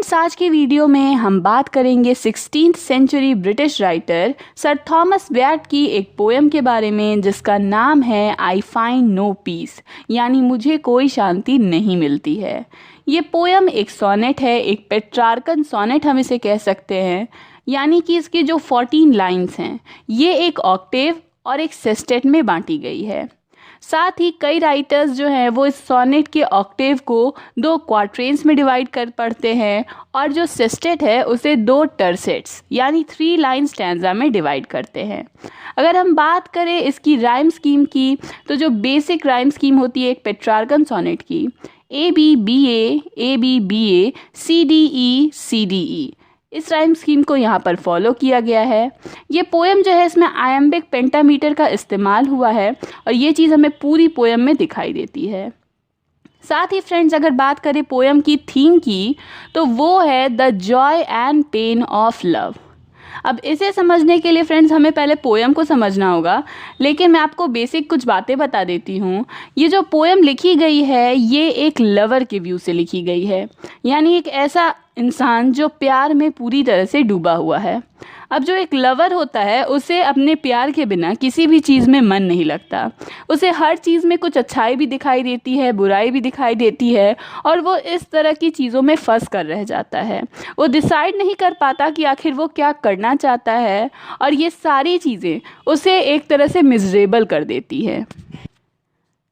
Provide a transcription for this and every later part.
Friends, आज की video में हम बात करेंगे 16th century British writer sir Thomas Wyatt की एक पोएम के बारे में जिसका नाम है आई फाइंड नो पीस, यानी मुझे कोई शांति नहीं मिलती है। ये पोएम एक सोनेट है, एक पेट्रार्कन सोनेट हम इसे कह सकते हैं, यानी कि इसकी जो 14 लाइन्स हैं ये एक ऑक्टेव और एक सेस्टेट में बांटी गई है। साथ ही कई राइटर्स जो हैं वो इस सोनेट के ऑक्टेव को 2 क्वार्ट्रेन्स में डिवाइड कर पढ़ते हैं और जो सेस्टेट है उसे 2 टर्सेट्स यानी 3 लाइन स्टैंजा में डिवाइड करते हैं। अगर हम बात करें इसकी राइम स्कीम की तो जो बेसिक राइम स्कीम होती है एक पेट्रार्कन सोनेट की, A B B A B B A C D E C D E, इस राइम स्कीम को यहाँ पर फॉलो किया गया है। ये पोएम जो है इसमें आयम्बिक पेंटामीटर का इस्तेमाल हुआ है और ये चीज़ हमें पूरी पोएम में दिखाई देती है। साथ ही फ्रेंड्स, अगर बात करें पोएम की थीम की तो वो है the Joy and pain of love. अब इसे समझने के लिए फ्रेंड्स हमें पहले पोएम को समझना होगा, लेकिन मैं आपको बेसिक कुछ बातें बता देती हूँ। ये जो पोएम लिखी गई है ये एक लवर के व्यू से लिखी गई है, यानी एक ऐसा इंसान जो प्यार में पूरी तरह से डूबा हुआ है। अब जो एक लवर होता है उसे अपने प्यार के बिना किसी भी चीज़ में मन नहीं लगता, उसे हर चीज़ में कुछ अच्छाई भी दिखाई देती है, बुराई भी दिखाई देती है और वो इस तरह की चीज़ों में फंस कर रह जाता है। वो डिसाइड नहीं कर पाता कि आखिर वो क्या करना चाहता है और ये सारी चीज़ें उसे एक तरह से मिजरेबल कर देती है।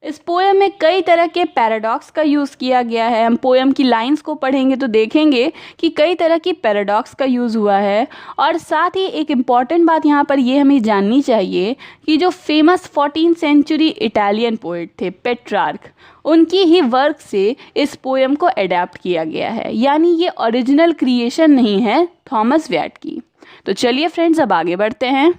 इस पोएम में कई तरह के पैराडॉक्स का यूज़ किया गया है। हम पोएम की लाइंस को पढ़ेंगे तो देखेंगे कि कई तरह की पैराडॉक्स का यूज़ हुआ है। और साथ ही एक इम्पॉर्टेंट बात यहाँ पर ये हमें जाननी चाहिए कि जो famous 14th century Italian poet थे पेट्रार्क, उनकी ही वर्क से इस पोएम को अडेप्ट किया गया है, यानी ये ओरिजिनल क्रिएशन नहीं है थॉमस व्याट की। तो चलिए फ्रेंड्स अब आगे बढ़ते हैं।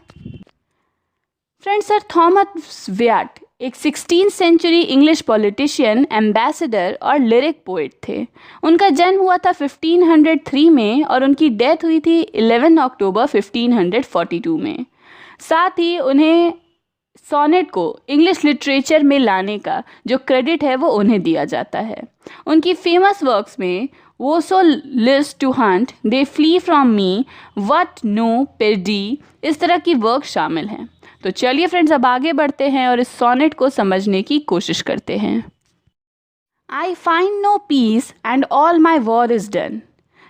फ्रेंड्स, सर थॉमस व्याट एक 16th century English politician, ambassador और लिरिक पोएट थे। उनका जन्म हुआ था 1503 में और उनकी डेथ हुई थी 11 अक्टूबर 1542 में। साथ ही उन्हें सोनेट को इंग्लिश लिटरेचर में लाने का जो क्रेडिट है वो उन्हें दिया जाता है। उनकी फेमस वर्क्स में वो so list to hunt, they flee from me, what no perdie, इस तरह की वर्क शामिल हैं। तो चलिए फ्रेंड्स अब आगे बढ़ते हैं और इस सोनेट को समझने की कोशिश करते हैं। I find no peace and all my war is done,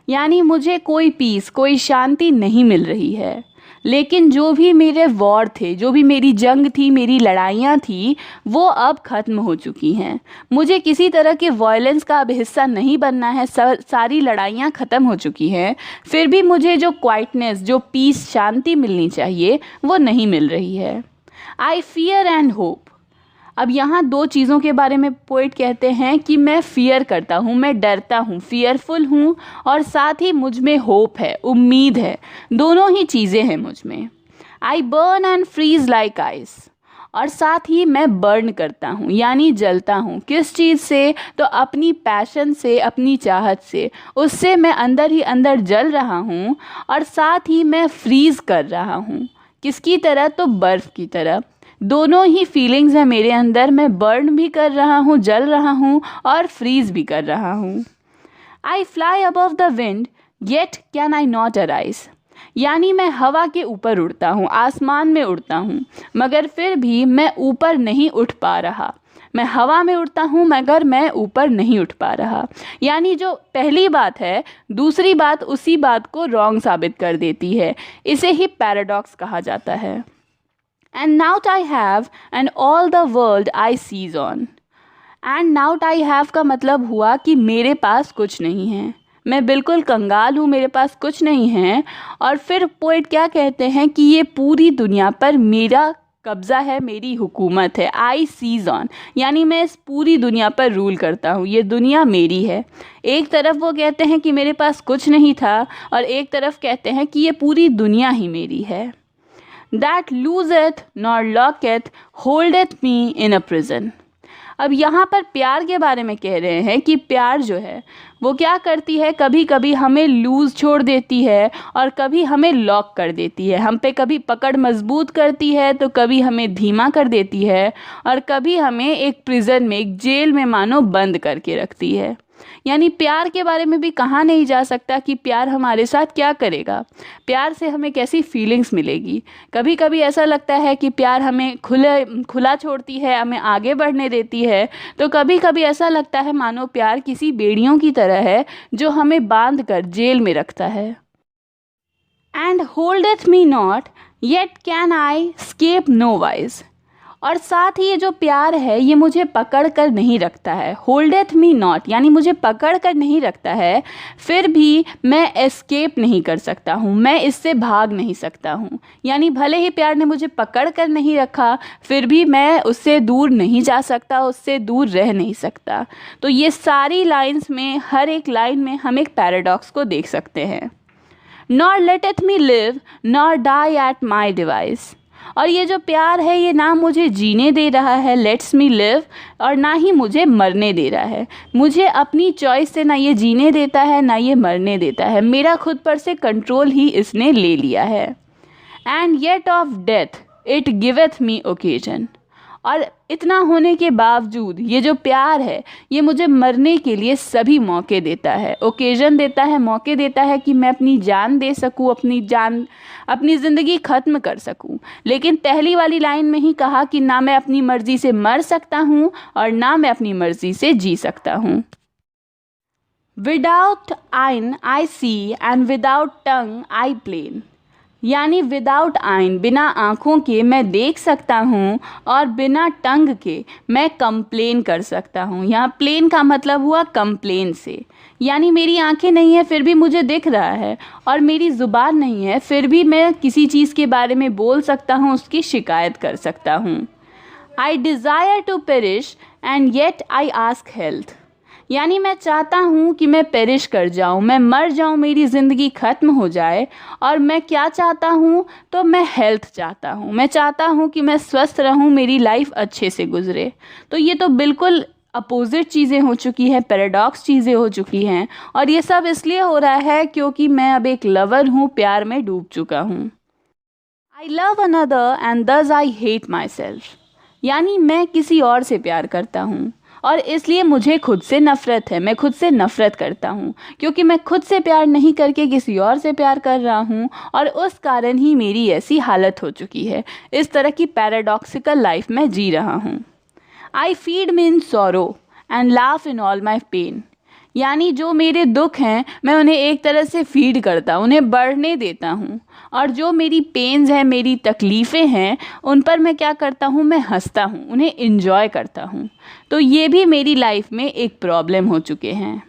यानी मुझे कोई पीस, कोई शांति नहीं मिल रही है, लेकिन जो भी मेरे वॉर थे, जो भी मेरी जंग थी, मेरी लड़ाइयाँ थी, वो अब ख़त्म हो चुकी हैं। मुझे किसी तरह के वायलेंस का अब हिस्सा नहीं बनना है, सारी लड़ाइयाँ ख़त्म हो चुकी हैं। फिर भी मुझे जो क्वाइटनेस, जो पीस, शांति मिलनी चाहिए वो नहीं मिल रही है। I fear and hope. अब यहाँ 2 चीज़ों के बारे में पोइट कहते हैं कि मैं फियर करता हूँ, मैं डरता हूँ, फियरफुल हूँ, और साथ ही मुझ में होप है, उम्मीद है, दोनों ही चीज़ें हैं मुझ में। I burn and freeze like ice, और साथ ही मैं बर्न करता हूँ यानी जलता हूँ। किस चीज़ से? तो अपनी पैशन से, अपनी चाहत से, उससे मैं अंदर ही अंदर जल रहा हूँ और साथ ही मैं फ्रीज़ कर रहा हूँ। किसकी तरह? तो बर्फ़ की तरह। दोनों ही फीलिंग्स हैं मेरे अंदर, मैं बर्न भी कर रहा हूँ, जल रहा हूँ और फ्रीज़ भी कर रहा हूँ। आई fly above the wind yet can I not arise, यानी मैं हवा के ऊपर उड़ता हूँ, आसमान में उड़ता हूँ, मगर फिर भी मैं ऊपर नहीं उठ पा रहा। मैं हवा में उड़ता हूँ मगर मैं ऊपर नहीं उठ पा रहा। यानी जो पहली बात है दूसरी बात उसी बात को रॉन्ग साबित कर देती है। इसे ही पैराडॉक्स कहा जाता है। And now I have and all the world I seize on. And now I have का मतलब हुआ कि मेरे पास कुछ नहीं है, मैं बिल्कुल कंगाल हूँ, मेरे पास कुछ नहीं है। और फिर पोएट क्या कहते हैं कि ये पूरी दुनिया पर मेरा कब्ज़ा है, मेरी हुकूमत है। आई सीज ऑन, यानी मैं इस पूरी दुनिया पर रूल करता हूँ, ये दुनिया मेरी है। एक तरफ वो कहते हैं कि मेरे पास कुछ नहीं था और एक तरफ कहते हैं कि ये पूरी दुनिया ही मेरी है। That loseth nor locketh holdeth me in a prison. अब यहाँ पर प्यार के बारे में कह रहे हैं कि प्यार जो है वो क्या करती है, कभी कभी हमें लूज़ छोड़ देती है और कभी हमें लॉक कर देती है। हम पे कभी पकड़ मजबूत करती है तो कभी हमें धीमा कर देती है और कभी हमें एक प्रिजन में, एक जेल में मानो बंद करके रखती है। यानी प्यार के बारे में भी कहा नहीं जा सकता कि प्यार हमारे साथ क्या करेगा, प्यार से हमें कैसी फीलिंग्स मिलेगी। कभी कभी ऐसा लगता है कि प्यार हमें खुला छोड़ती है, हमें आगे बढ़ने देती है, तो कभी कभी ऐसा लगता है मानो प्यार किसी बेड़ियों की तरह है जो हमें बांध कर जेल में रखता है। And holdeth me not yet can I scape no wise. और साथ ही ये जो प्यार है ये मुझे पकड़ कर नहीं रखता है। होल्डेथ मी नॉट यानी मुझे पकड़ कर नहीं रखता है, फिर भी मैं एस्केप नहीं कर सकता हूँ, मैं इससे भाग नहीं सकता हूँ। यानी भले ही प्यार ने मुझे पकड़ कर नहीं रखा, फिर भी मैं उससे दूर नहीं जा सकता, उससे दूर रह नहीं सकता। तो ये सारी लाइन्स में, हर एक लाइन में हम एक पैराडॉक्स को देख सकते हैं। Nor letteth me live nor die at my device. और ये जो प्यार है ये ना मुझे जीने दे रहा है, लेट्स मी लिव, और ना ही मुझे मरने दे रहा है। मुझे अपनी चॉइस से ना ये जीने देता है ना ये मरने देता है, मेरा खुद पर से कंट्रोल ही इसने ले लिया है। And yet of death it giveth me occasion. और इतना होने के बावजूद ये जो प्यार है ये मुझे मरने के लिए सभी मौके देता है, ओकेजन देता है, मौके देता है कि मैं अपनी जान दे सकूं, अपनी ज़िंदगी ख़त्म कर सकूं। लेकिन पहली वाली लाइन में ही कहा कि ना मैं अपनी मर्ज़ी से मर सकता हूं और ना मैं अपनी मर्ज़ी से जी सकता हूं। Without eyen I see and without tongue I plain. यानी विदाउट आइन बिना आँखों के मैं देख सकता हूँ और बिना टंग के मैं कंप्लेन कर सकता हूँ। यहाँ प्लेन का मतलब हुआ कंप्लेन से, यानी मेरी आंखें नहीं है फिर भी मुझे दिख रहा है, और मेरी ज़ुबान नहीं है फिर भी मैं किसी चीज़ के बारे में बोल सकता हूँ, उसकी शिकायत कर सकता हूँ। I desire to perish and yet I ask health. यानी मैं चाहता हूँ कि मैं पेरिश कर जाऊँ, मैं मर जाऊँ, मेरी ज़िंदगी ख़त्म हो जाए, और मैं क्या चाहता हूँ, तो मैं हेल्थ चाहता हूँ, मैं चाहता हूँ कि मैं स्वस्थ रहूँ, मेरी लाइफ अच्छे से गुजरे। तो ये तो बिल्कुल अपोजिट चीज़ें हो चुकी हैं, पैराडॉक्स चीज़ें हो चुकी हैं, और ये सब इसलिए हो रहा है क्योंकि मैं अब एक लवर हूँ, प्यार में डूब चुका हूँ। आई लव अनदर एंड दस आई हेट माई सेल्फ। यानी मैं किसी और से प्यार करता हूँ और इसलिए मुझे खुद से नफ़रत है, मैं खुद से नफ़रत करता हूँ क्योंकि मैं खुद से प्यार नहीं करके किसी और से प्यार कर रहा हूँ, और उस कारण ही मेरी ऐसी हालत हो चुकी है। इस तरह की पैराडॉक्सिकल लाइफ में जी रहा हूँ। I feed me in sorrow and laugh in all my pain. यानी जो मेरे दुख हैं मैं उन्हें एक तरह से फीड करता हूँ, उन्हें बढ़ने देता हूँ, और जो मेरी पेन्स हैं, मेरी तकलीफ़ें हैं, उन पर मैं क्या करता हूँ, मैं हंसता हूँ, उन्हें इंजॉय करता हूँ। तो ये भी मेरी लाइफ में एक प्रॉब्लम हो चुके हैं।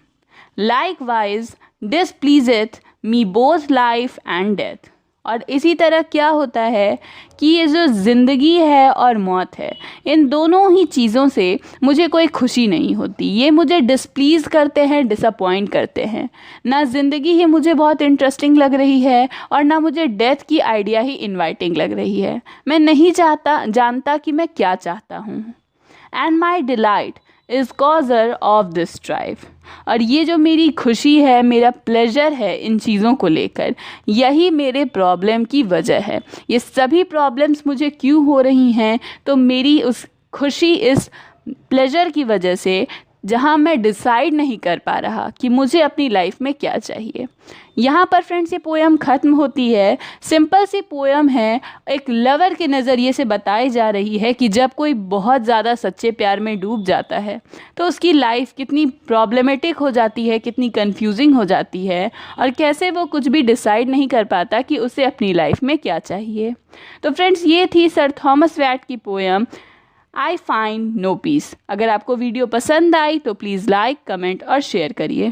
Likewise displeaseth me both life and death. और इसी तरह क्या होता है कि ये जो ज़िंदगी है और मौत है, इन दोनों ही चीज़ों से मुझे कोई खुशी नहीं होती। ये मुझे डिसप्लीज़ करते हैं, डिसअपॉइंट करते हैं। ना ज़िंदगी ही मुझे बहुत इंटरेस्टिंग लग रही है और ना मुझे डेथ की आइडिया ही इनवाइटिंग लग रही है। मैं नहीं जानता कि मैं क्या चाहता हूँ। And my delight is causer of this strife. और ये जो मेरी खुशी है, मेरा प्लेजर है इन चीज़ों को लेकर, यही मेरे प्रॉब्लम की वजह है। ये सभी प्रॉब्लम्स मुझे क्यों हो रही हैं, तो मेरी उस खुशी, इस प्लेजर की वजह से, जहाँ मैं डिसाइड नहीं कर पा रहा कि मुझे अपनी लाइफ में क्या चाहिए। यहाँ पर फ्रेंड्स ये पोएम ख़त्म होती है। सिंपल सी पोएम है, एक लवर के नज़रिए से बताई जा रही है कि जब कोई बहुत ज़्यादा सच्चे प्यार में डूब जाता है तो उसकी लाइफ कितनी प्रॉब्लमेटिक हो जाती है, कितनी कंफ्यूजिंग हो जाती है, और कैसे वो कुछ भी डिसाइड नहीं कर पाता कि उसे अपनी लाइफ में क्या चाहिए। तो फ्रेंड्स ये थी सर थॉमस वैट की poem I find no peace. अगर आपको वीडियो पसंद आई तो प्लीज़ लाइक, कमेंट और शेयर करिए।